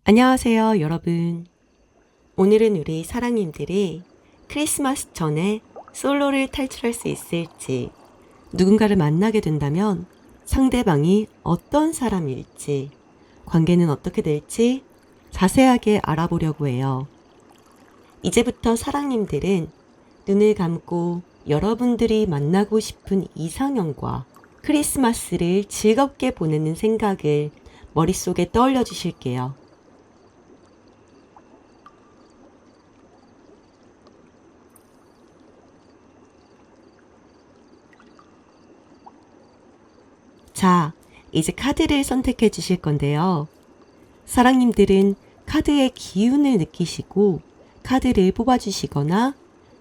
안녕하세요, 여러분. 오늘은 우리 사랑님들이 크리스마스 전에 솔로를 탈출할 수 있을지, 누군가를 만나게 된다면 상대방이 어떤 사람일지, 관계는 어떻게 될지 자세하게 알아보려고 해요. 이제부터 사랑님들은 눈을 감고 여러분들이 만나고 싶은 이상형과 크리스마스를 즐겁게 보내는 생각을 머릿속에 떠올려 주실게요. 자, 이제 카드를 선택해 주실 건데요. 사랑님들은 카드의 기운을 느끼시고 카드를 뽑아주시거나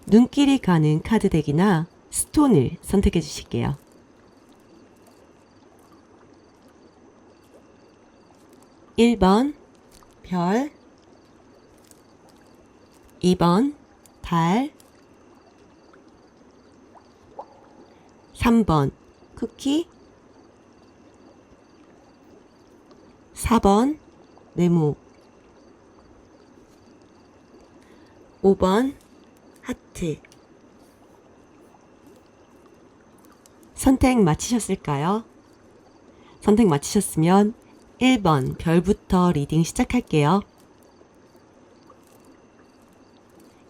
눈길이 가는 카드덱이나 스톤을 선택해 주실게요. 1번 별, 2번 달, 3번 쿠키, 4번 네모, 5번 하트. 선택 마치셨을까요? 선택 마치셨으면 1번 별부터 리딩 시작할게요.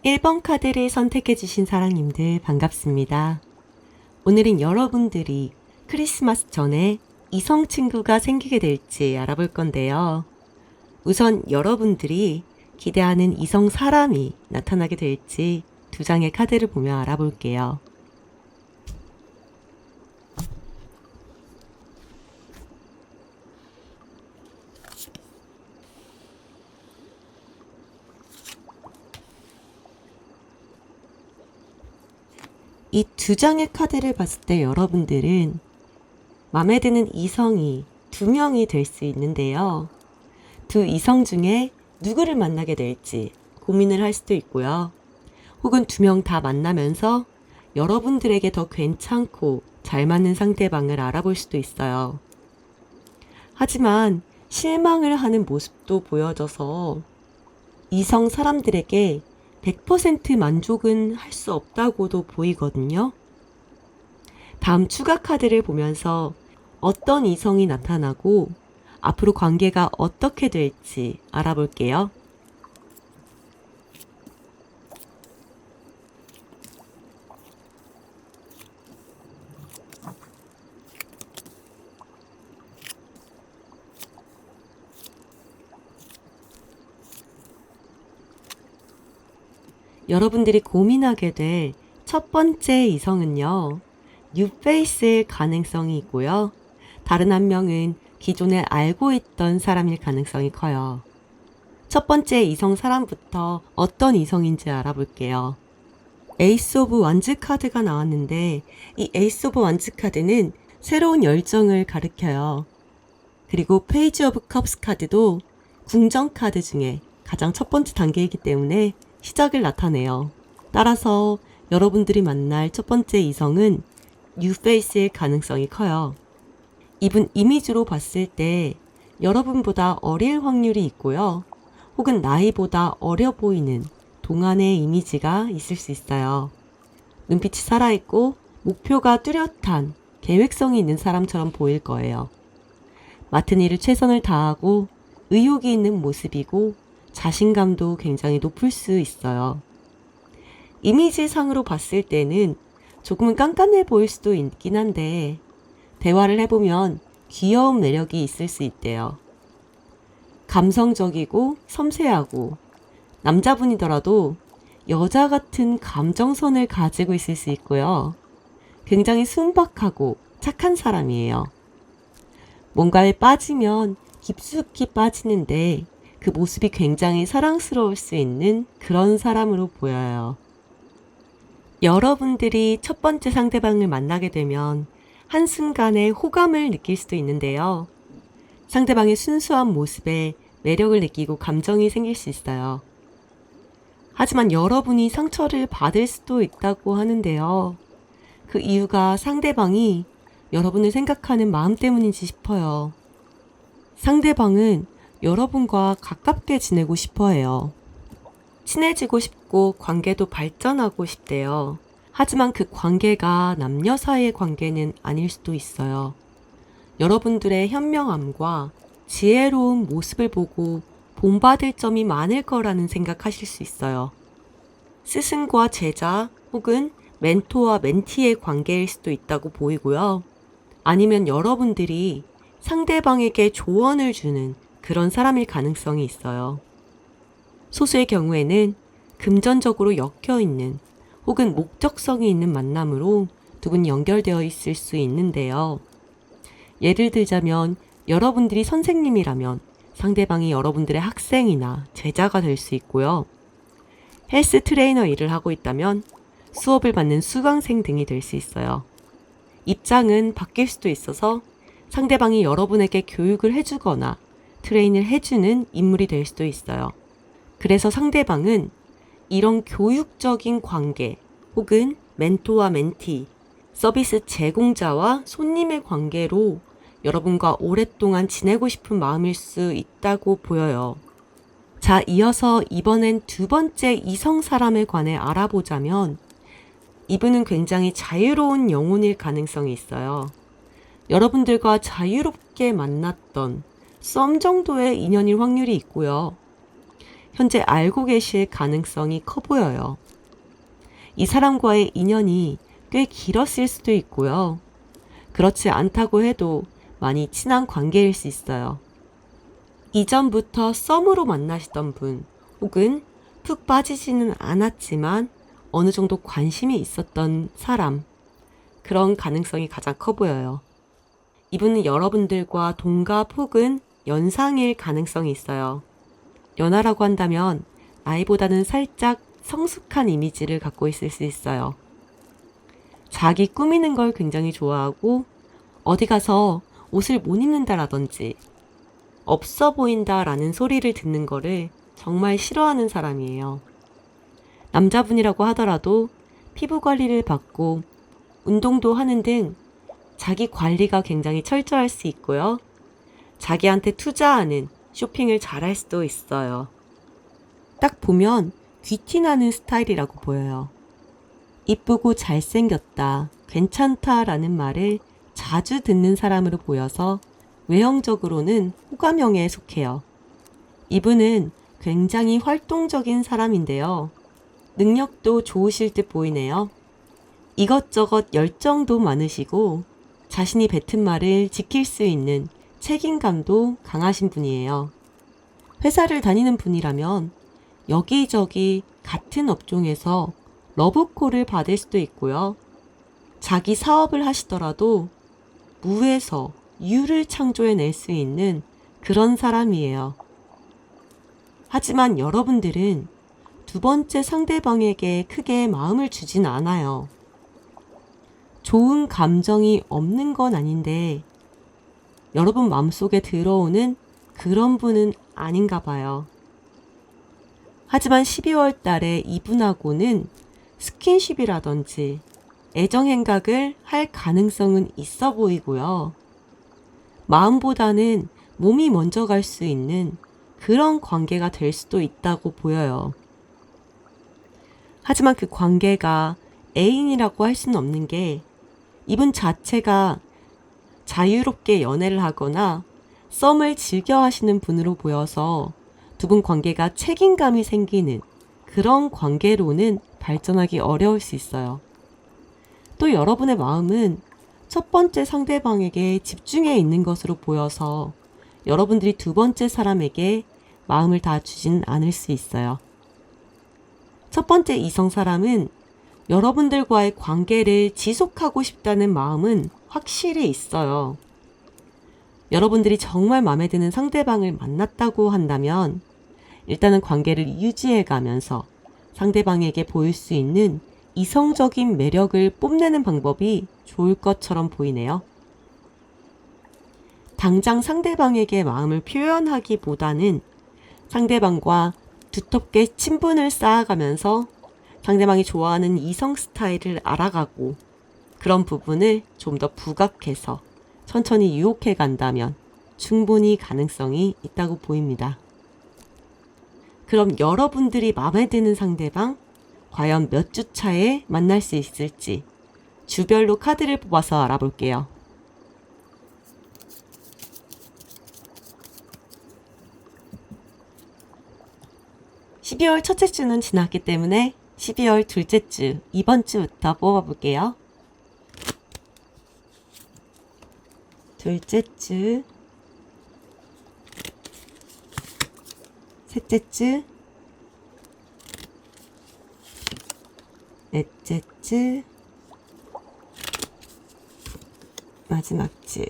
1번 카드를 선택해 주신 사랑님들 반갑습니다. 오늘은 여러분들이 크리스마스 전에 이성 친구가 생기게 될지 알아볼 건데요. 우선 여러분들이 기대하는 이성 사람이 나타나게 될지 두 장의 카드를 보며 알아볼게요. 이 두 장의 카드를 봤을 때 여러분들은 마음에 드는 이성이 두 명이 될 수 있는데요. 두 이성 중에 누구를 만나게 될지 고민을 할 수도 있고요. 혹은 두 명 다 만나면서 여러분들에게 더 괜찮고 잘 맞는 상대방을 알아볼 수도 있어요. 하지만 실망을 하는 모습도 보여져서 이성 사람들에게 100% 만족은 할 수 없다고도 보이거든요. 다음 추가 카드를 보면서 어떤 이성이 나타나고 앞으로 관계가 어떻게 될지 알아볼게요. 여러분들이 고민하게 될 첫 번째 이성은요, 뉴페이스일 가능성이 있고요. 다른 한 명은 기존에 알고 있던 사람일 가능성이 커요. 첫 번째 이성 사람부터 어떤 이성인지 알아볼게요. 에이스 오브 완즈 카드가 나왔는데 이 에이스 오브 완즈 카드는 새로운 열정을 가리켜요. 그리고 페이지 오브 컵스 카드도 궁정 카드 중에 가장 첫 번째 단계이기 때문에 시작을 나타내요. 따라서 여러분들이 만날 첫 번째 이성은 뉴페이스일 가능성이 커요. 이분 이미지로 봤을 때 여러분보다 어릴 확률이 있고요. 혹은 나이보다 어려 보이는 동안의 이미지가 있을 수 있어요. 눈빛이 살아있고 목표가 뚜렷한 계획성이 있는 사람처럼 보일 거예요. 맡은 일을 최선을 다하고 의욕이 있는 모습이고 자신감도 굉장히 높을 수 있어요. 이미지상으로 봤을 때는 조금은 깐깐해 보일 수도 있긴 한데 대화를 해보면 귀여운 매력이 있을 수 있대요. 감성적이고 섬세하고 남자분이더라도 여자 같은 감정선을 가지고 있을 수 있고요. 굉장히 순박하고 착한 사람이에요. 뭔가에 빠지면 깊숙이 빠지는데 그 모습이 굉장히 사랑스러울 수 있는 그런 사람으로 보여요. 여러분들이 첫 번째 상대방을 만나게 되면 한순간에 호감을 느낄 수도 있는데요. 상대방의 순수한 모습에 매력을 느끼고 감정이 생길 수 있어요. 하지만 여러분이 상처를 받을 수도 있다고 하는데요. 그 이유가 상대방이 여러분을 생각하는 마음 때문인지 싶어요. 상대방은 여러분과 가깝게 지내고 싶어 해요. 친해지고 싶고 관계도 발전하고 싶대요. 하지만 그 관계가 남녀 사이의 관계는 아닐 수도 있어요. 여러분들의 현명함과 지혜로운 모습을 보고 본받을 점이 많을 거라는 생각하실 수 있어요. 스승과 제자 혹은 멘토와 멘티의 관계일 수도 있다고 보이고요. 아니면 여러분들이 상대방에게 조언을 주는 그런 사람일 가능성이 있어요. 소수의 경우에는 금전적으로 엮여있는 혹은 목적성이 있는 만남으로 두 분이 연결되어 있을 수 있는데요. 예를 들자면 여러분들이 선생님이라면 상대방이 여러분들의 학생이나 제자가 될 수 있고요. 헬스 트레이너 일을 하고 있다면 수업을 받는 수강생 등이 될 수 있어요. 입장은 바뀔 수도 있어서 상대방이 여러분에게 교육을 해주거나 트레이닝을 해주는 인물이 될 수도 있어요. 그래서 상대방은 이런 교육적인 관계 혹은 멘토와 멘티, 서비스 제공자와 손님의 관계로 여러분과 오랫동안 지내고 싶은 마음일 수 있다고 보여요. 자, 이어서 이번엔 두 번째 이성 사람에 관해 알아보자면 이분은 굉장히 자유로운 영혼일 가능성이 있어요. 여러분들과 자유롭게 만났던 썸 정도의 인연일 확률이 있고요. 현재 알고 계실 가능성이 커 보여요. 이 사람과의 인연이 꽤 길었을 수도 있고요. 그렇지 않다고 해도 많이 친한 관계일 수 있어요. 이전부터 썸으로 만나시던 분 혹은 푹 빠지지는 않았지만 어느 정도 관심이 있었던 사람, 그런 가능성이 가장 커 보여요. 이분은 여러분들과 동갑 혹은 연상일 가능성이 있어요. 연하라고 한다면 나이보다는 살짝 성숙한 이미지를 갖고 있을 수 있어요. 자기 꾸미는 걸 굉장히 좋아하고 어디 가서 옷을 못 입는다라든지 없어 보인다라는 소리를 듣는 거를 정말 싫어하는 사람이에요. 남자분이라고 하더라도 피부 관리를 받고 운동도 하는 등 자기 관리가 굉장히 철저할 수 있고요. 자기한테 투자하는 쇼핑을 잘할 수도 있어요. 딱 보면 귀티나는 스타일이라고 보여요. 이쁘고 잘생겼다, 괜찮다라는 말을 자주 듣는 사람으로 보여서 외형적으로는 호감형에 속해요. 이분은 굉장히 활동적인 사람인데요. 능력도 좋으실 듯 보이네요. 이것저것 열정도 많으시고 자신이 뱉은 말을 지킬 수 있는 책임감도 강하신 분이에요. 회사를 다니는 분이라면 여기저기 같은 업종에서 러브콜을 받을 수도 있고요. 자기 사업을 하시더라도 무에서 유를 창조해낼 수 있는 그런 사람이에요. 하지만 여러분들은 두 번째 상대방에게 크게 마음을 주진 않아요. 좋은 감정이 없는 건 아닌데 여러분 마음속에 들어오는 그런 분은 아닌가 봐요. 하지만 12월 달에 이분하고는 스킨십이라든지 애정 행각을 할 가능성은 있어 보이고요. 마음보다는 몸이 먼저 갈 수 있는 그런 관계가 될 수도 있다고 보여요. 하지만 그 관계가 애인이라고 할 수는 없는 게 이분 자체가 자유롭게 연애를 하거나 썸을 즐겨 하시는 분으로 보여서 두 분 관계가 책임감이 생기는 그런 관계로는 발전하기 어려울 수 있어요. 또 여러분의 마음은 첫 번째 상대방에게 집중해 있는 것으로 보여서 여러분들이 두 번째 사람에게 마음을 다 주진 않을 수 있어요. 첫 번째 이성 사람은 여러분들과의 관계를 지속하고 싶다는 마음은 확실히 있어요. 여러분들이 정말 마음에 드는 상대방을 만났다고 한다면 일단은 관계를 유지해 가면서 상대방에게 보일 수 있는 이성적인 매력을 뽐내는 방법이 좋을 것처럼 보이네요. 당장 상대방에게 마음을 표현하기보다는 상대방과 두텁게 친분을 쌓아가면서 상대방이 좋아하는 이성 스타일을 알아가고 그런 부분을 좀 더 부각해서 천천히 유혹해 간다면 충분히 가능성이 있다고 보입니다. 그럼 여러분들이 마음에 드는 상대방 과연 몇 주 차에 만날 수 있을지 주별로 카드를 뽑아서 알아볼게요. (12월) 첫째 주는 지났기 때문에 (12월) 둘째 주, 이번 주부터 뽑아볼게요. 둘째 주, 셋째 주, 넷째 주, 마지막 주.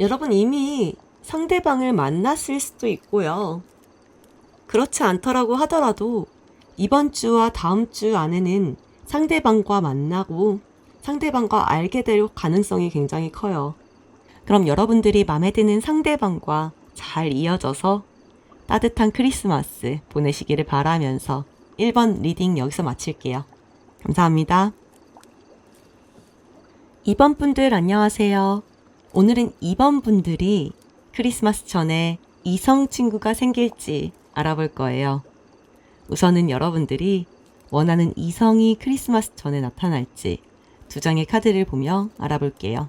여러분 이미 상대방을 만났을 수도 있고요. 그렇지 않더라고 하더라도 이번 주와 다음 주 안에는 상대방과 만나고 상대방과 알게 될 가능성이 굉장히 커요. 그럼 여러분들이 마음에 드는 상대방과 잘 이어져서 따뜻한 크리스마스 보내시기를 바라면서 1번 리딩 여기서 마칠게요. 감사합니다. 2번 분들 안녕하세요. 오늘은 2번 분들이 크리스마스 전에 이성 친구가 생길지 알아볼 거예요. 우선은 여러분들이 원하는 이성이 크리스마스 전에 나타날지 두 장의 카드를 보며 알아볼게요.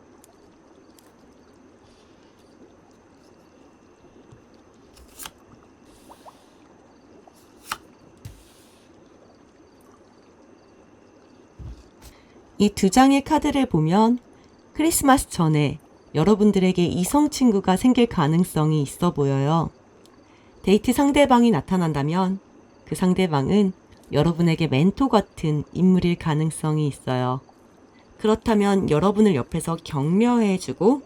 이 두 장의 카드를 보면 크리스마스 전에 여러분들에게 이성 친구가 생길 가능성이 있어 보여요. 데이트 상대방이 나타난다면 그 상대방은 여러분에게 멘토 같은 인물일 가능성이 있어요. 그렇다면 여러분을 옆에서 격려해주고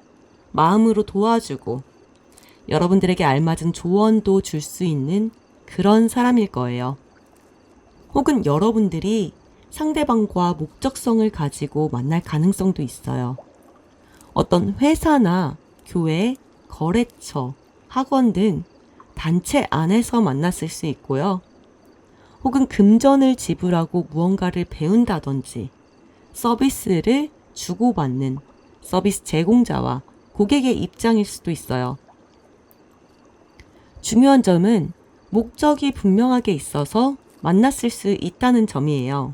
마음으로 도와주고 여러분들에게 알맞은 조언도 줄 수 있는 그런 사람일 거예요. 혹은 여러분들이 상대방과 목적성을 가지고 만날 가능성도 있어요. 어떤 회사나 교회, 거래처, 학원 등 단체 안에서 만났을 수 있고요. 혹은 금전을 지불하고 무언가를 배운다든지 서비스를 주고받는 서비스 제공자와 고객의 입장일 수도 있어요. 중요한 점은 목적이 분명하게 있어서 만났을 수 있다는 점이에요.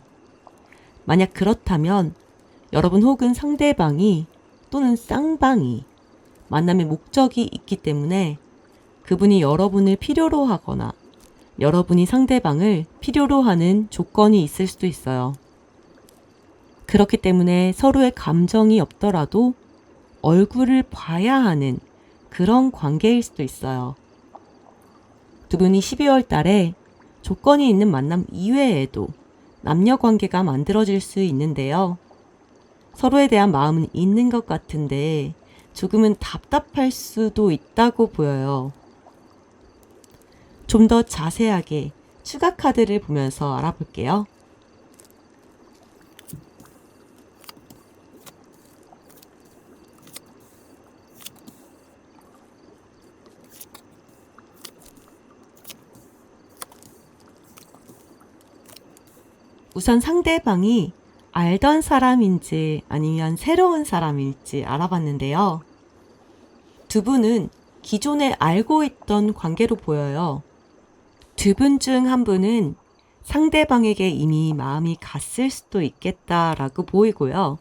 만약 그렇다면 여러분 혹은 상대방이 또는 쌍방이 만남의 목적이 있기 때문에 그분이 여러분을 필요로 하거나 여러분이 상대방을 필요로 하는 조건이 있을 수도 있어요. 그렇기 때문에 서로의 감정이 없더라도 얼굴을 봐야 하는 그런 관계일 수도 있어요. 두 분이 12월 달에 조건이 있는 만남 이외에도 남녀 관계가 만들어질 수 있는데요. 서로에 대한 마음은 있는 것 같은데 조금은 답답할 수도 있다고 보여요. 좀 더 자세하게 추가 카드를 보면서 알아볼게요. 우선 상대방이 알던 사람인지 아니면 새로운 사람일지 알아봤는데요. 두 분은 기존에 알고 있던 관계로 보여요. 두 분 중 한 분은 상대방에게 이미 마음이 갔을 수도 있겠다라고 보이고요.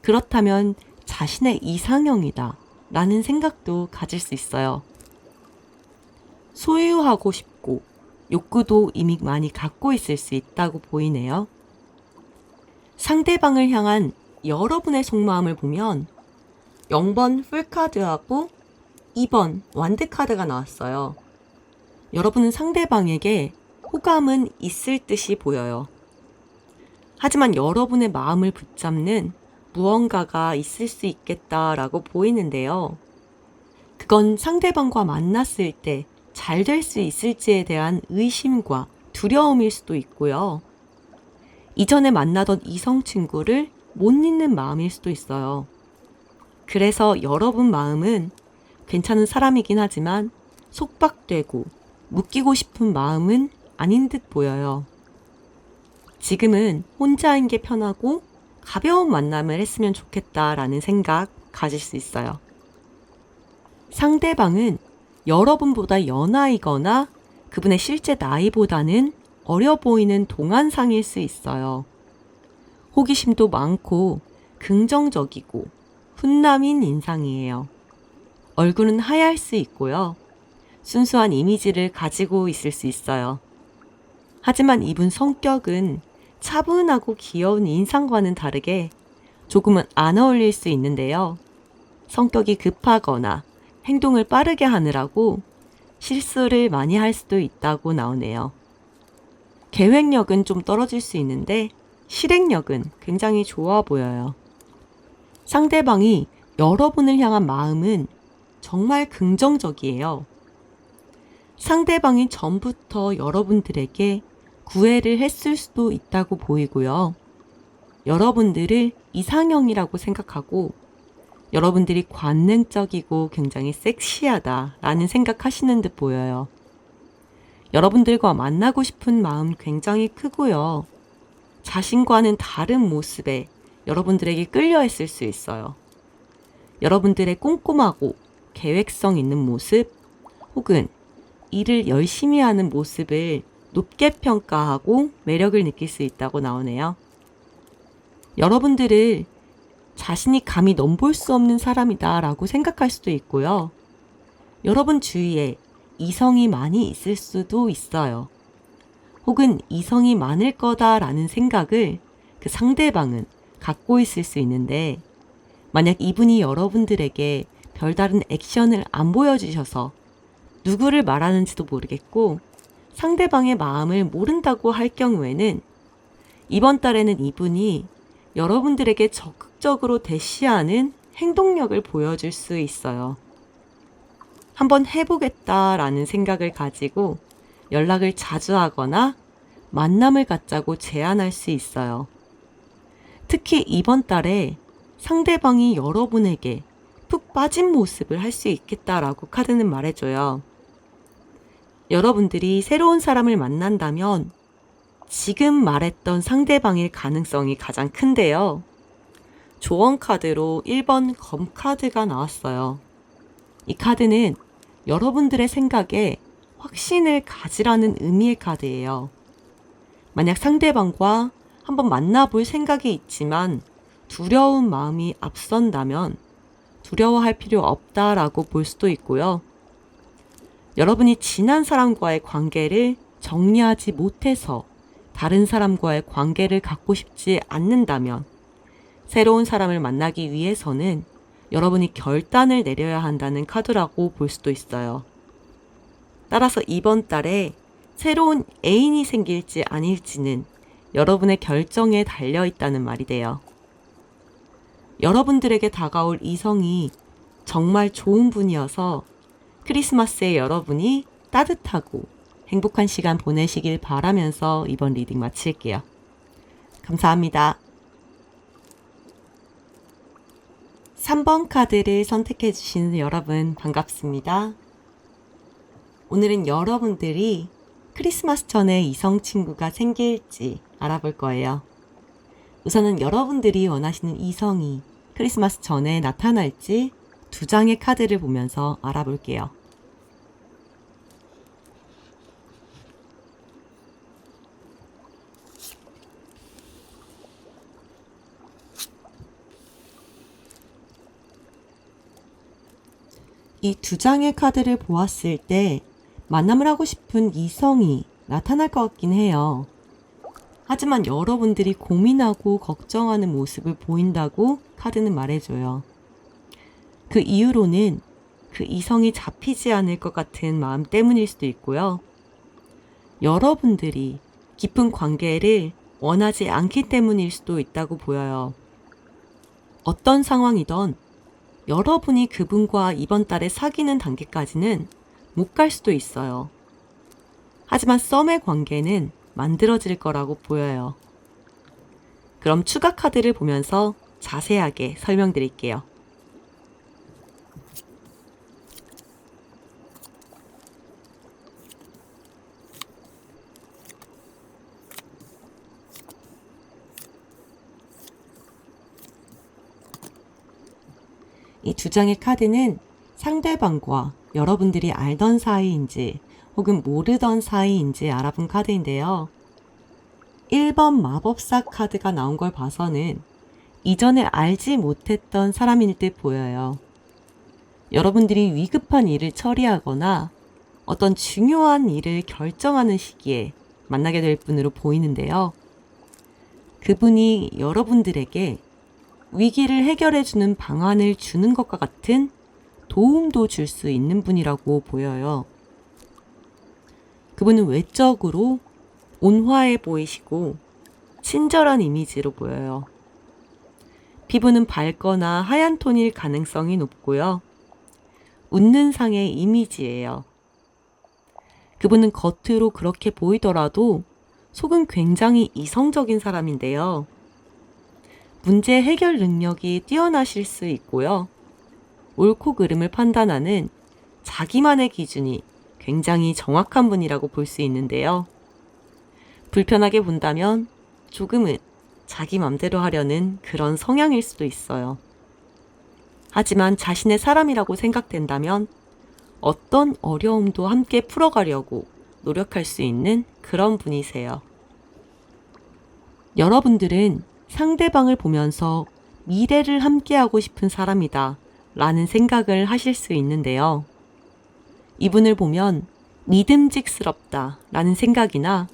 그렇다면 자신의 이상형이다 라는 생각도 가질 수 있어요. 소유하고 싶고 욕구도 이미 많이 갖고 있을 수 있다고 보이네요. 상대방을 향한 여러분의 속마음을 보면 0번 풀카드하고 2번 완드카드가 나왔어요. 여러분은 상대방에게 호감은 있을 듯이 보여요. 하지만 여러분의 마음을 붙잡는 무언가가 있을 수 있겠다라고 보이는데요. 그건 상대방과 만났을 때 잘 될 수 있을지에 대한 의심과 두려움일 수도 있고요. 이전에 만나던 이성 친구를 못 잊는 마음일 수도 있어요. 그래서 여러분 마음은 괜찮은 사람이긴 하지만 속박되고 묶이고 싶은 마음은 아닌 듯 보여요. 지금은 혼자인 게 편하고 가벼운 만남을 했으면 좋겠다라는 생각 가질 수 있어요. 상대방은 여러분보다 연하이거나 그분의 실제 나이보다는 어려 보이는 동안상일 수 있어요. 호기심도 많고 긍정적이고 훈남인 인상이에요. 얼굴은 하얄 수 있고요. 순수한 이미지를 가지고 있을 수 있어요. 하지만 이분 성격은 차분하고 귀여운 인상과는 다르게 조금은 안 어울릴 수 있는데요. 성격이 급하거나 행동을 빠르게 하느라고 실수를 많이 할 수도 있다고 나오네요. 계획력은 좀 떨어질 수 있는데 실행력은 굉장히 좋아 보여요. 상대방이 여러분을 향한 마음은 정말 긍정적이에요. 상대방이 전부터 여러분들에게 구애를 했을 수도 있다고 보이고요. 여러분들을 이상형이라고 생각하고 여러분들이 관능적이고 굉장히 섹시하다라는 생각하시는 듯 보여요. 여러분들과 만나고 싶은 마음 굉장히 크고요. 자신과는 다른 모습에 여러분들에게 끌려했을 수 있어요. 여러분들의 꼼꼼하고 계획성 있는 모습 혹은 일을 열심히 하는 모습을 높게 평가하고 매력을 느낄 수 있다고 나오네요. 여러분들을 자신이 감히 넘볼 수 없는 사람이다 라고 생각할 수도 있고요. 여러분 주위에 이성이 많이 있을 수도 있어요. 혹은 이성이 많을 거다라는 생각을 그 상대방은 갖고 있을 수 있는데 만약 이분이 여러분들에게 별다른 액션을 안 보여주셔서 누구를 말하는지도 모르겠고 상대방의 마음을 모른다고 할 경우에는 이번 달에는 이분이 여러분들에게 적극적으로 대시하는 행동력을 보여줄 수 있어요. 한번 해보겠다라는 생각을 가지고 연락을 자주 하거나 만남을 갖자고 제안할 수 있어요. 특히 이번 달에 상대방이 여러분에게 푹 빠진 모습을 할 수 있겠다라고 카드는 말해줘요. 여러분들이 새로운 사람을 만난다면 지금 말했던 상대방일 가능성이 가장 큰데요. 조언 카드로 1번 검 카드가 나왔어요. 이 카드는 여러분들의 생각에 확신을 가지라는 의미의 카드예요. 만약 상대방과 한번 만나볼 생각이 있지만 두려운 마음이 앞선다면 두려워할 필요 없다라고 볼 수도 있고요. 여러분이 지난 사람과의 관계를 정리하지 못해서 다른 사람과의 관계를 갖고 싶지 않는다면 새로운 사람을 만나기 위해서는 여러분이 결단을 내려야 한다는 카드라고 볼 수도 있어요. 따라서 이번 달에 새로운 애인이 생길지 아닐지는 여러분의 결정에 달려 있다는 말이 돼요. 여러분들에게 다가올 이성이 정말 좋은 분이어서 크리스마스에 여러분이 따뜻하고 행복한 시간 보내시길 바라면서 이번 리딩 마칠게요. 감사합니다. 3번 카드를 선택해 주신 여러분 반갑습니다. 오늘은 여러분들이 크리스마스 전에 이성 친구가 생길지 알아볼 거예요. 우선은 여러분들이 원하시는 이성이 크리스마스 전에 나타날지 2장의 카드를 보면서 알아볼게요. 이 2장의 카드를 보았을 때 만남을 하고 싶은 이성이 나타날 것 같긴 해요. 하지만 여러분들이 고민하고 걱정하는 모습을 보인다고 카드는 말해줘요. 그 이유로는 그 이성이 잡히지 않을 것 같은 마음 때문일 수도 있고요. 여러분들이 깊은 관계를 원하지 않기 때문일 수도 있다고 보여요. 어떤 상황이든 여러분이 그분과 이번 달에 사귀는 단계까지는 못 갈 수도 있어요. 하지만 썸의 관계는 만들어질 거라고 보여요. 그럼 추가 카드를 보면서 자세하게 설명드릴게요. 이 두 장의 카드는 상대방과 여러분들이 알던 사이인지 혹은 모르던 사이인지 알아본 카드인데요. 1번 마법사 카드가 나온 걸 봐서는 이전에 알지 못했던 사람일 듯 보여요. 여러분들이 위급한 일을 처리하거나 어떤 중요한 일을 결정하는 시기에 만나게 될 분으로 보이는데요. 그분이 여러분들에게 위기를 해결해주는 방안을 주는 것과 같은 도움도 줄 수 있는 분이라고 보여요. 그분은 외적으로 온화해 보이시고 친절한 이미지로 보여요. 피부는 밝거나 하얀 톤일 가능성이 높고요. 웃는 상의 이미지예요. 그분은 겉으로 그렇게 보이더라도 속은 굉장히 이성적인 사람인데요. 문제 해결 능력이 뛰어나실 수 있고요. 옳고 그름을 판단하는 자기만의 기준이 굉장히 정확한 분이라고 볼 수 있는데요. 불편하게 본다면 조금은 자기 맘대로 하려는 그런 성향일 수도 있어요. 하지만 자신의 사람이라고 생각된다면 어떤 어려움도 함께 풀어가려고 노력할 수 있는 그런 분이세요. 여러분들은 상대방을 보면서 미래를 함께하고 싶은 사람이다 라는 생각을 하실 수 있는데요. 이분을 보면 믿음직스럽다 라는 생각이나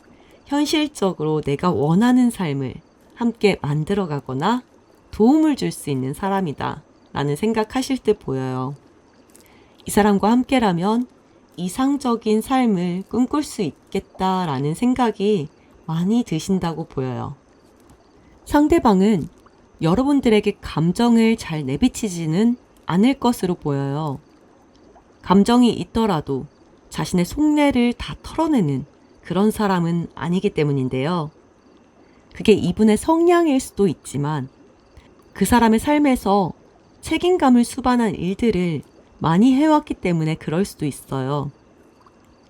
현실적으로 내가 원하는 삶을 함께 만들어가거나 도움을 줄 수 있는 사람이다 라는 생각하실 듯 보여요. 이 사람과 함께라면 이상적인 삶을 꿈꿀 수 있겠다라는 생각이 많이 드신다고 보여요. 상대방은 여러분들에게 감정을 잘 내비치지는 않을 것으로 보여요. 감정이 있더라도 자신의 속내를 다 털어내는 그런 사람은 아니기 때문인데요. 그게 이분의 성향일 수도 있지만 그 사람의 삶에서 책임감을 수반한 일들을 많이 해왔기 때문에 그럴 수도 있어요.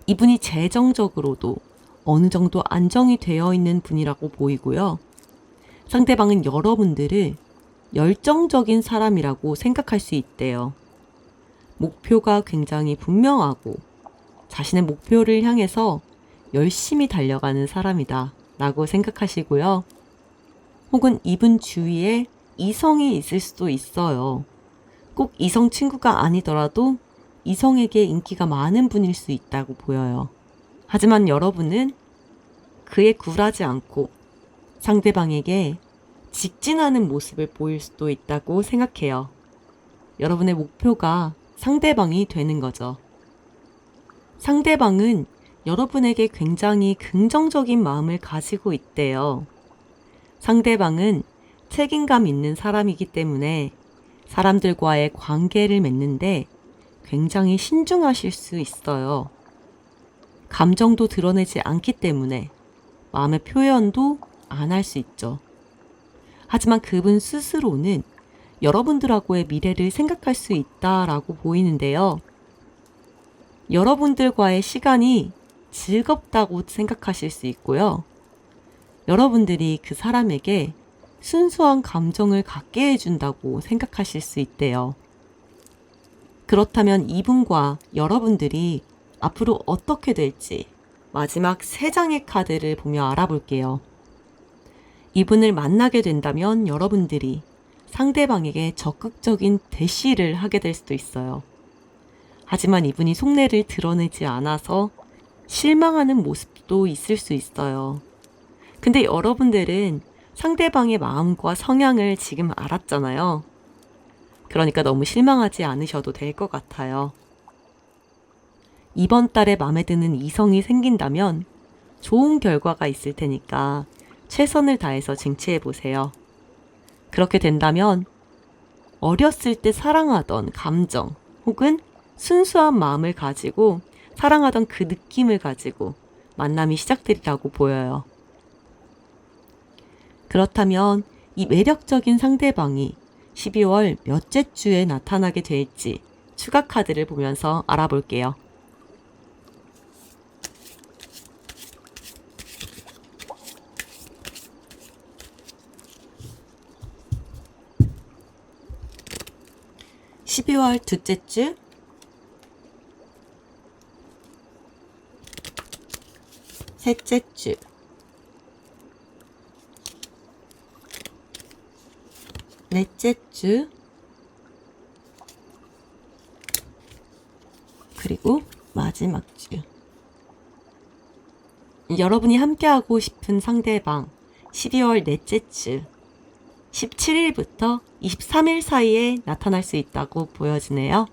이분이 재정적으로도 어느 정도 안정이 되어 있는 분이라고 보이고요. 상대방은 여러분들을 열정적인 사람이라고 생각할 수 있대요. 목표가 굉장히 분명하고 자신의 목표를 향해서 열심히 달려가는 사람이다 라고 생각하시고요. 혹은 이분 주위에 이성이 있을 수도 있어요. 꼭 이성 친구가 아니더라도 이성에게 인기가 많은 분일 수 있다고 보여요. 하지만 여러분은 그에 굴하지 않고 상대방에게 직진하는 모습을 보일 수도 있다고 생각해요. 여러분의 목표가 상대방이 되는 거죠. 상대방은 여러분에게 굉장히 긍정적인 마음을 가지고 있대요. 상대방은 책임감 있는 사람이기 때문에 사람들과의 관계를 맺는데 굉장히 신중하실 수 있어요. 감정도 드러내지 않기 때문에 마음의 표현도 안 할 수 있죠. 하지만 그분 스스로는 여러분들하고의 미래를 생각할 수 있다라고 보이는데요. 여러분들과의 시간이 즐겁다고 생각하실 수 있고요. 여러분들이 그 사람에게 순수한 감정을 갖게 해준다고 생각하실 수 있대요. 그렇다면 이분과 여러분들이 앞으로 어떻게 될지 마지막 3장의 카드를 보며 알아볼게요. 이분을 만나게 된다면 여러분들이 상대방에게 적극적인 대시를 하게 될 수도 있어요. 하지만 이분이 속내를 드러내지 않아서 실망하는 모습도 있을 수 있어요. 근데 여러분들은 상대방의 마음과 성향을 지금 알았잖아요. 그러니까 너무 실망하지 않으셔도 될 것 같아요. 이번 달에 마음에 드는 이성이 생긴다면 좋은 결과가 있을 테니까 최선을 다해서 쟁취해보세요. 그렇게 된다면 어렸을 때 사랑하던 감정 혹은 순수한 마음을 가지고 사랑하던 그 느낌을 가지고 만남이 시작되리라고 보여요. 그렇다면 이 매력적인 상대방이 12월 몇째 주에 나타나게 될지 추가 카드를 보면서 알아볼게요. 12월 둘째 주, 셋째 주, 넷째 주, 그리고 마지막 주. 여러분이 함께하고 싶은 상대방 12월 넷째 주 17일부터 23일 사이에 나타날 수 있다고 보여지네요.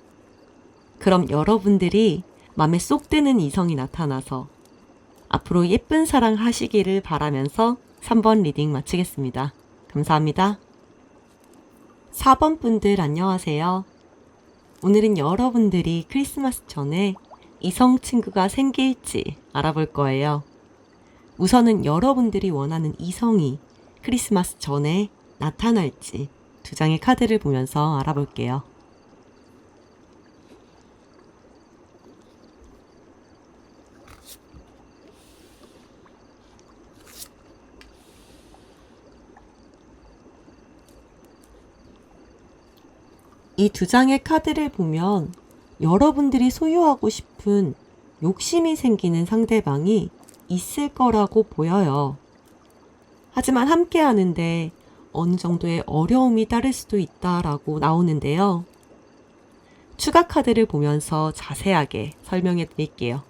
그럼 여러분들이 맘에 쏙 드는 이성이 나타나서 앞으로 예쁜 사랑 하시기를 바라면서 3번 리딩 마치겠습니다. 감사합니다. 4번 분들 안녕하세요. 오늘은 여러분들이 크리스마스 전에 이성 친구가 생길지 알아볼 거예요. 우선은 여러분들이 원하는 이성이 크리스마스 전에 나타날지 2장의 카드를 보면서 알아볼게요. 이 2장의 카드를 보면 여러분들이 소유하고 싶은 욕심이 생기는 상대방이 있을 거라고 보여요. 하지만 함께 하는데 어느 정도의 어려움이 따를 수도 있다라고 나오는데요. 추가 카드를 보면서 자세하게 설명해 드릴게요.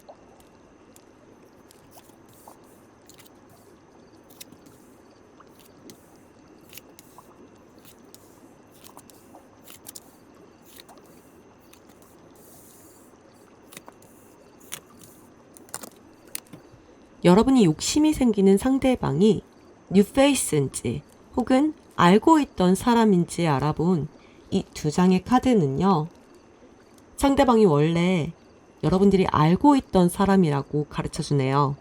여러분이 욕심이 생기는 상대방이 뉴페이스인지 혹은 알고 있던 사람인지 알아본 이 2장의 카드는요. 상대방이 원래 여러분들이 알고 있던 사람이라고 가르쳐주네요.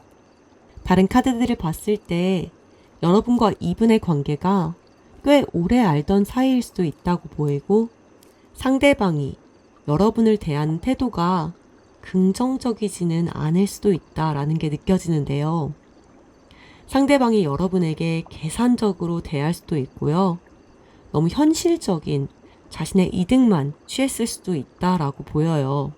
다른 카드들을 봤을 때 여러분과 이분의 관계가 꽤 오래 알던 사이일 수도 있다고 보이고 상대방이 여러분을 대하는 태도가 긍정적이지는 않을 수도 있다라는 게 느껴지는데요. 상대방이 여러분에게 계산적으로 대할 수도 있고요. 너무 현실적인 자신의 이득만 취했을 수도 있다라고 보여요.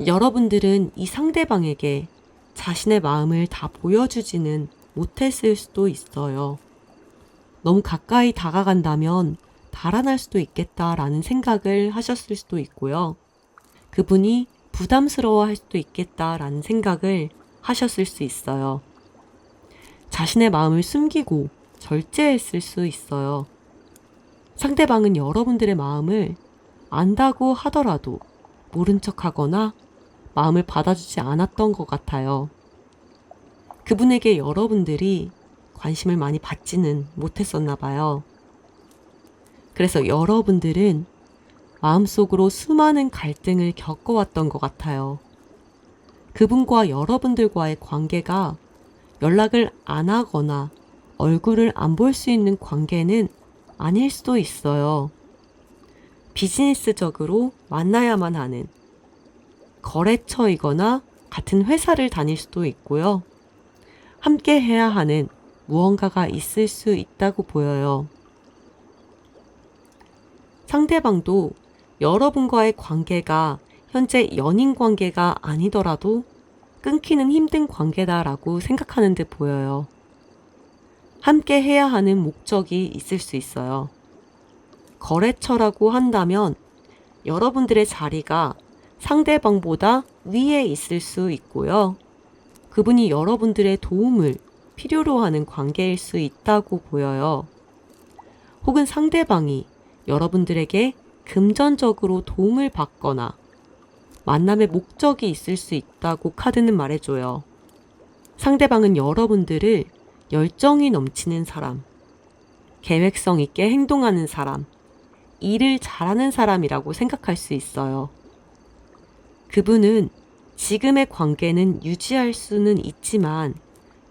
여러분들은 이 상대방에게 자신의 마음을 다 보여주지는 못했을 수도 있어요. 너무 가까이 다가간다면 달아날 수도 있겠다라는 생각을 하셨을 수도 있고요. 그분이 부담스러워할 수도 있겠다라는 생각을 하셨을 수 있어요. 자신의 마음을 숨기고 절제했을 수 있어요. 상대방은 여러분들의 마음을 안다고 하더라도 모른 척하거나 마음을 받아주지 않았던 것 같아요. 그분에게 여러분들이 관심을 많이 받지는 못했었나 봐요. 그래서 여러분들은 마음속으로 수많은 갈등을 겪어왔던 것 같아요. 그분과 여러분들과의 관계가 연락을 안 하거나 얼굴을 안 볼 수 있는 관계는 아닐 수도 있어요. 비즈니스적으로 만나야만 하는 거래처이거나 같은 회사를 다닐 수도 있고요. 함께 해야 하는 무언가가 있을 수 있다고 보여요. 상대방도 여러분과의 관계가 현재 연인 관계가 아니더라도 끊기는 힘든 관계다라고 생각하는 듯 보여요. 함께 해야 하는 목적이 있을 수 있어요. 거래처라고 한다면 여러분들의 자리가 상대방보다 위에 있을 수 있고요. 그분이 여러분들의 도움을 필요로 하는 관계일 수 있다고 보여요. 혹은 상대방이 여러분들에게 금전적으로 도움을 받거나 만남의 목적이 있을 수 있다고 카드는 말해줘요. 상대방은 여러분들을 열정이 넘치는 사람, 계획성 있게 행동하는 사람, 일을 잘하는 사람이라고 생각할 수 있어요. 그분은 지금의 관계는 유지할 수는 있지만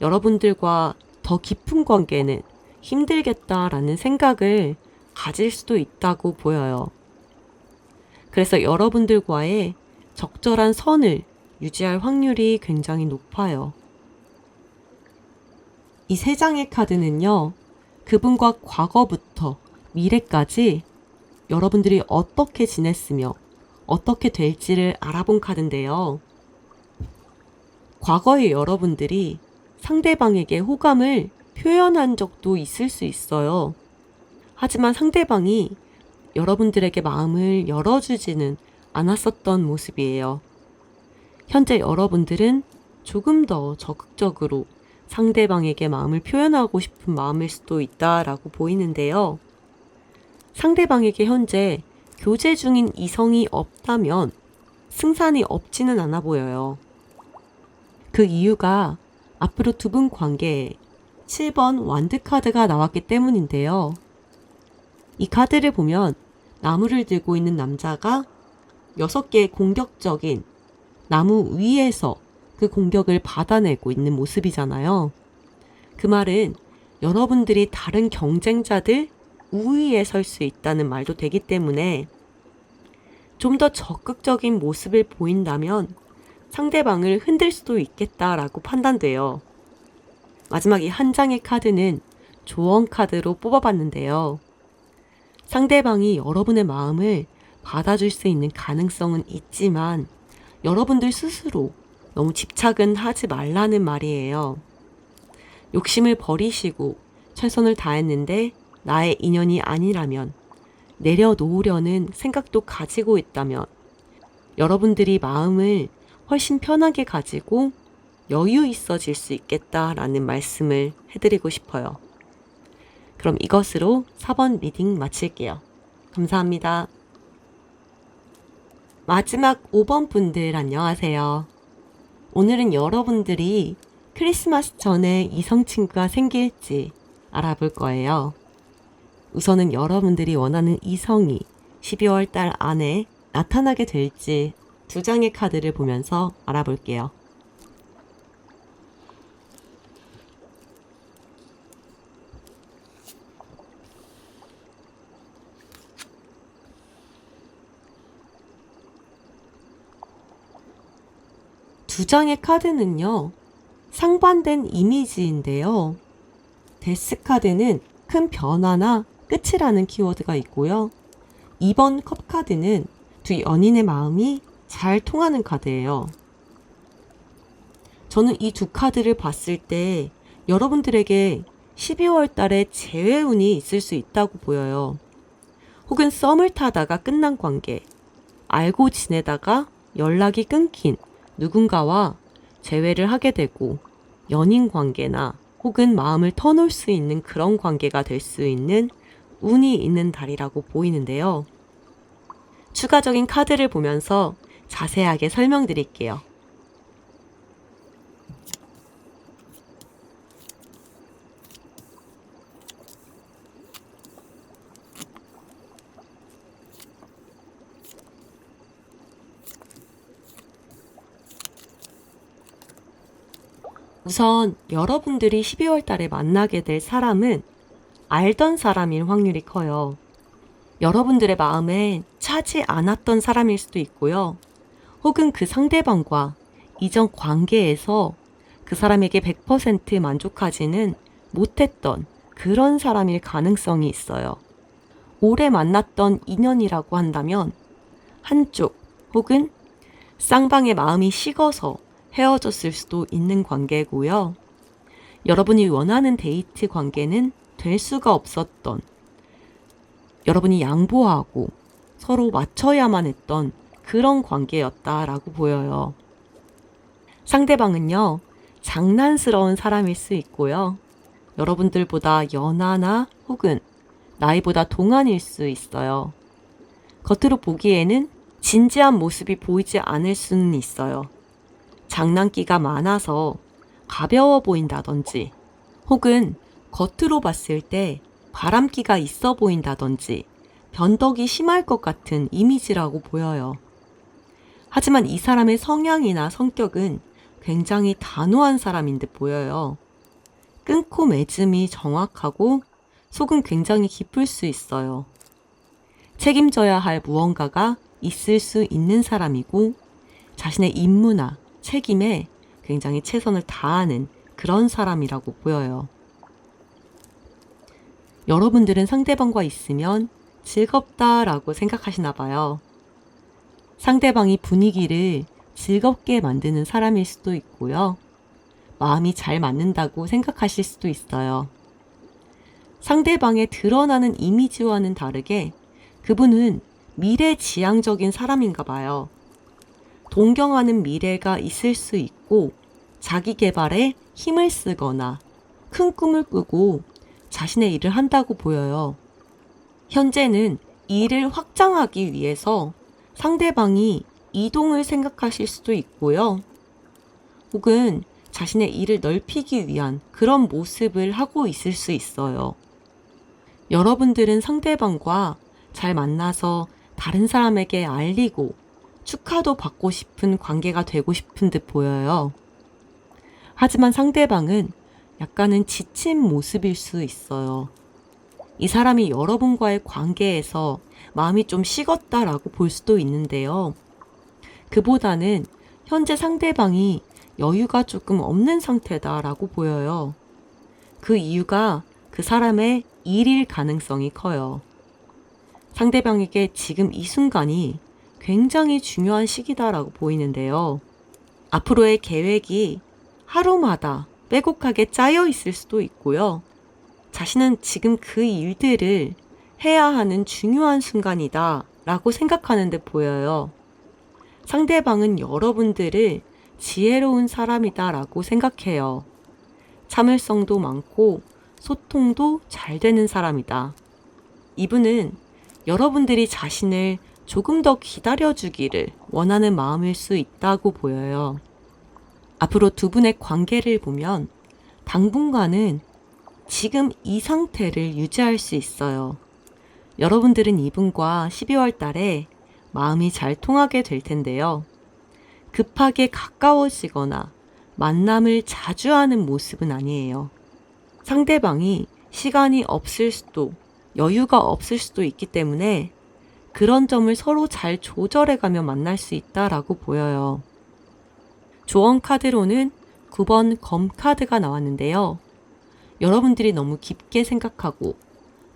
여러분들과 더 깊은 관계는 힘들겠다라는 생각을 가질 수도 있다고 보여요. 그래서 여러분들과의 적절한 선을 유지할 확률이 굉장히 높아요. 이 3장의 카드는요, 그분과 과거부터 미래까지 여러분들이 어떻게 지냈으며 어떻게 될지를 알아본 카드인데요. 과거에 여러분들이 상대방에게 호감을 표현한 적도 있을 수 있어요. 하지만 상대방이 여러분들에게 마음을 열어주지는 않았었던 모습이에요. 현재 여러분들은 조금 더 적극적으로 상대방에게 마음을 표현하고 싶은 마음일 수도 있다라고 보이는데요. 상대방에게 현재 교제 중인 이성이 없다면 승산이 없지는 않아 보여요. 그 이유가 앞으로 두 분 관계에 7번 완드 카드가 나왔기 때문인데요. 이 카드를 보면 나무를 들고 있는 남자가 6개의 공격적인 나무 위에서 그 공격을 받아내고 있는 모습이잖아요. 그 말은 여러분들이 다른 경쟁자들 우위에 설 수 있다는 말도 되기 때문에 좀 더 적극적인 모습을 보인다면 상대방을 흔들 수도 있겠다라고 판단돼요. 마지막 이 한 장의 카드는 조언 카드로 뽑아봤는데요. 상대방이 여러분의 마음을 받아줄 수 있는 가능성은 있지만 여러분들 스스로 너무 집착은 하지 말라는 말이에요. 욕심을 버리시고 최선을 다했는데 나의 인연이 아니라면, 내려놓으려는 생각도 가지고 있다면 여러분들이 마음을 훨씬 편하게 가지고 여유 있어질 수 있겠다라는 말씀을 해드리고 싶어요. 그럼 이것으로 4번 리딩 마칠게요. 감사합니다. 마지막 5번 분들 안녕하세요. 오늘은 여러분들이 크리스마스 전에 이성 친구가 생길지 알아볼 거예요. 우선은 여러분들이 원하는 이성이 12월 달 안에 나타나게 될지 2장의 카드를 보면서 알아볼게요. 두 장의 카드는요, 상반된 이미지인데요. 데스 카드는 큰 변화나 끝이라는 키워드가 있고요. 2번 컵 카드는 두 연인의 마음이 잘 통하는 카드예요. 저는 이 두 카드를 봤을 때 여러분들에게 12월 달에 재회운이 있을 수 있다고 보여요. 혹은 썸을 타다가 끝난 관계, 알고 지내다가 연락이 끊긴 누군가와 재회를 하게 되고 연인 관계나 혹은 마음을 터놓을 수 있는 그런 관계가 될 수 있는 운이 있는 달이라고 보이는데요. 추가적인 카드를 보면서 자세하게 설명드릴게요. 우선 여러분들이 12월 달에 만나게 될 사람은 알던 사람일 확률이 커요. 여러분들의 마음에 차지 않았던 사람일 수도 있고요. 혹은 그 상대방과 이전 관계에서 그 사람에게 100% 만족하지는 못했던 그런 사람일 가능성이 있어요. 오래 만났던 인연이라고 한다면 한쪽 혹은 쌍방의 마음이 식어서 헤어졌을 수도 있는 관계고요. 여러분이 원하는 데이트 관계는 될 수가 없었던, 여러분이 양보하고 서로 맞춰야만 했던 그런 관계였다라고 보여요. 상대방은요, 장난스러운 사람일 수 있고요. 여러분들보다 연하나 혹은 나이보다 동안일 수 있어요. 겉으로 보기에는 진지한 모습이 보이지 않을 수는 있어요. 장난기가 많아서 가벼워 보인다든지 혹은 겉으로 봤을 때 바람기가 있어 보인다든지 변덕이 심할 것 같은 이미지라고 보여요. 하지만 이 사람의 성향이나 성격은 굉장히 단호한 사람인 듯 보여요. 끊고 맺음이 정확하고 속은 굉장히 깊을 수 있어요. 책임져야 할 무언가가 있을 수 있는 사람이고 자신의 임무나 책임에 굉장히 최선을 다하는 그런 사람이라고 보여요. 여러분들은 상대방과 있으면 즐겁다라고 생각하시나 봐요. 상대방이 분위기를 즐겁게 만드는 사람일 수도 있고요. 마음이 잘 맞는다고 생각하실 수도 있어요. 상대방의 드러나는 이미지와는 다르게 그분은 미래지향적인 사람인가 봐요. 동경하는 미래가 있을 수 있고 자기 개발에 힘을 쓰거나 큰 꿈을 꾸고 자신의 일을 한다고 보여요. 현재는 일을 확장하기 위해서 상대방이 이동을 생각하실 수도 있고요. 혹은 자신의 일을 넓히기 위한 그런 모습을 하고 있을 수 있어요. 여러분들은 상대방과 잘 만나서 다른 사람에게 알리고 축하도 받고 싶은 관계가 되고 싶은 듯 보여요. 하지만 상대방은 약간은 지친 모습일 수 있어요. 이 사람이 여러분과의 관계에서 마음이 좀 식었다라고 볼 수도 있는데요. 그보다는 현재 상대방이 여유가 조금 없는 상태다라고 보여요. 그 이유가 그 사람의 일일 가능성이 커요. 상대방에게 지금 이 순간이 굉장히 중요한 시기다라고 보이는데요. 앞으로의 계획이 하루마다 빼곡하게 짜여 있을 수도 있고요. 자신은 지금 그 일들을 해야 하는 중요한 순간이다 라고 생각하는 데 보여요. 상대방은 여러분들을 지혜로운 사람이다 라고 생각해요. 참을성도 많고 소통도 잘 되는 사람이다. 이분은 여러분들이 자신을 조금 더 기다려주기를 원하는 마음일 수 있다고 보여요. 앞으로 두 분의 관계를 보면 당분간은 지금 이 상태를 유지할 수 있어요. 여러분들은 이분과 12월 달에 마음이 잘 통하게 될 텐데요. 급하게 가까워지거나 만남을 자주 하는 모습은 아니에요. 상대방이 시간이 없을 수도 여유가 없을 수도 있기 때문에 그런 점을 서로 잘 조절해가며 만날 수 있다라고 보여요. 조언 카드로는 9번 검 카드가 나왔는데요. 여러분들이 너무 깊게 생각하고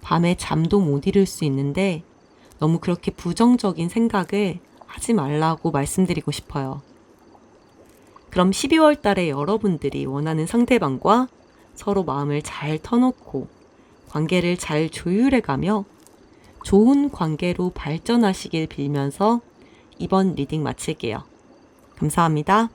밤에 잠도 못 이룰 수 있는데 너무 그렇게 부정적인 생각을 하지 말라고 말씀드리고 싶어요. 그럼 12월 달에 여러분들이 원하는 상대방과 서로 마음을 잘 터놓고 관계를 잘 조율해가며 좋은 관계로 발전하시길 빌면서 이번 리딩 마칠게요. 감사합니다.